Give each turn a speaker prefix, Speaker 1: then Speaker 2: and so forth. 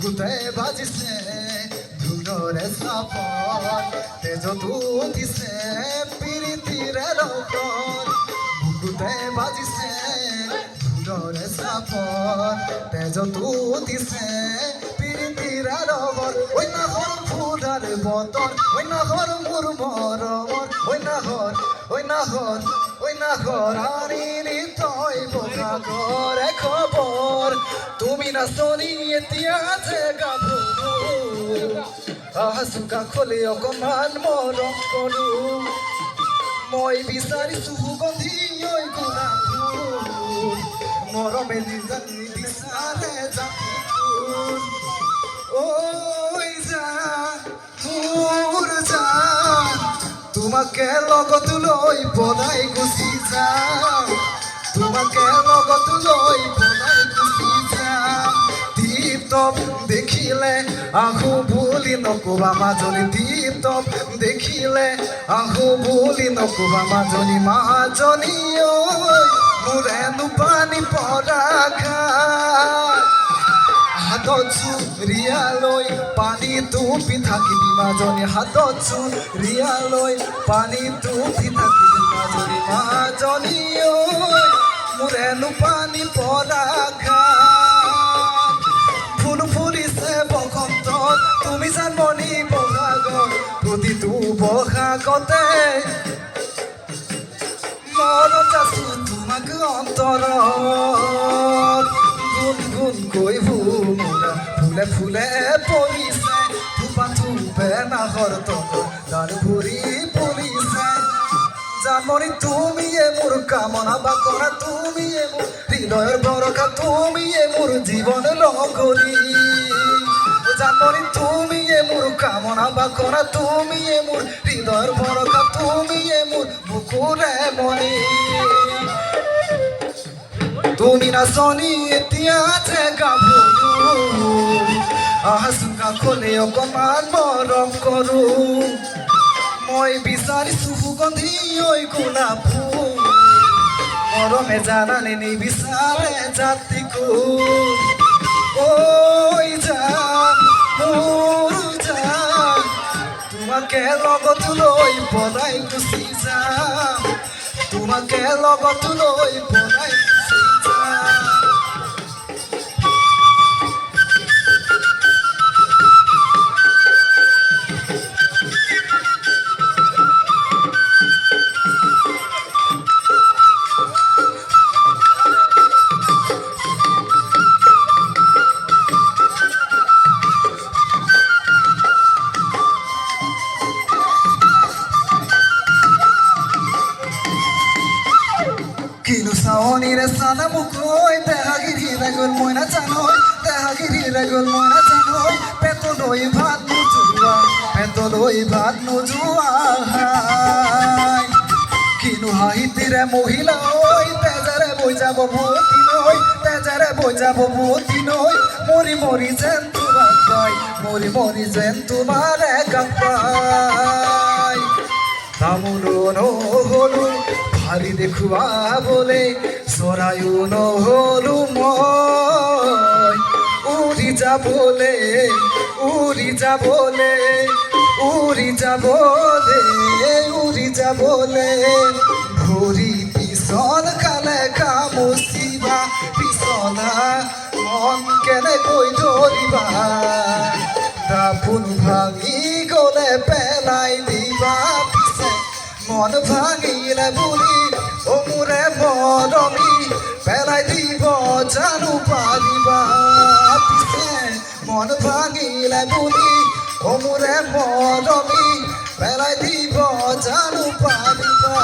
Speaker 1: বুকুতে বাজিছে ধুনরে সাপন তেজ দুধিছে পিরিতিরে রকন বুকুতে বাজিছে ধুনরে সাপন তেজ দুধিছে পিরিতিরে রকন ওই না হর ফুলার বতন ওই না হর মোর মরমর ওই না হর আনিনি তই বোঝা করে খবর তুমি না শনি এতিয়াছে গাভরু আহাসুকা খোলে অকমান মরম করু মই বিচাৰি সুগন্ধি ঐ গোলাপ ফুল মৰমে নিজানি বিচাৰে জাতি ফুল ঐ জান মোৰ জান তোমাকে লগত লৈ পলাই গুচি যাম তোমাকে লগত লৈ পলাই গুচি যাম টিপটপ দেখিলে আহো বুলি নকবা মাজনী টিপটপ দেখিলে আহো বুলি নকবা মাজনী মাজনী ঐ মোৰেনো পানী পৰা ঘাট হাতত চুৰিয়ালৈ পানী টুপি থাকিবি মাজনী হাতত চুৰিয়ালৈ পানী টুপি থাকিবি মাজনী মাজনী ঐ মোৰেনো পানী পৰা ঘাট ফুল ফুলিছে বসন্তত তুমি জানমণি বহাগত প্ৰতিটো বহাগতে মনত আছো তোমাক অন্তৰত গুণ গুণ কৈ ভোমোৰা ফুলে ফুলে পৰিছে থোপা থোপে নাহৰ তলত ডাল ভৰি পৰিছে জানমণি তুমিয়ে মোৰ কামনা বাকনা তুমিয়ে মোৰ হৃদয়ৰ ভৰসা তুমিয়ে মোৰ জীৱন লগৰী জানমণি তুমিয়ে মোৰ কামনা বাকনা তুমিয়ে মোৰ হৃদয়ৰ ভৰসা তুমিয়ে মোৰ বুকুৰে মণি তুমি না শনি এতিয়াছে গাভৰু আহাসুকা খোলে অকমান মৰম কৰো মই বিচাৰিছো সুগন্ধি ঐ গোলাপ ফুল মৰমে জানানে নিবিচাৰে জাতি কুল ঐ জান মোৰ জান তোমাকে লগত লৈ পলাই গুচি যাম তোমাকে লগত লৈ পলাই গুচি যাম কিনো চাৱনীৰে চানা মোক ঐ দেহাগিৰি গ'ল মই নাজানো দেহাগিৰি গ'ল মই নাজানো পেটলৈ ভাত নোযোৱা কিনো হাঁহিতিৰে মহিলা ঐ তেজেৰে বৈ যাব বুৱতী নৈ তেজেৰে বৈ যাব বুৱতী নৈ মৰি মৰি যেন তোমাক পাই মৰি মৰি যেন তোমাৰে গান পাই তামোলো নহ'লো ভাৰী দেখুৱাবলে চৰায়ো নহ'লো মই উৰি যাবলে উৰি যাবলে উৰি যাবলে উৰি যাবলে ভৰি পিছল কালে খামুচিবা পিছলা মন কেনেকৈ ধৰিবা দাপোন ভাঙি গ'লে পেলাই দিবা পিছে মন ভাঙিলে বুলি মোৰে মৰমী পেলাই দিব জানো পাৰিবা পিছে মন ভাঙিলে বুলি মোৰে মৰমী পেলাই দিব জানো পাৰিবা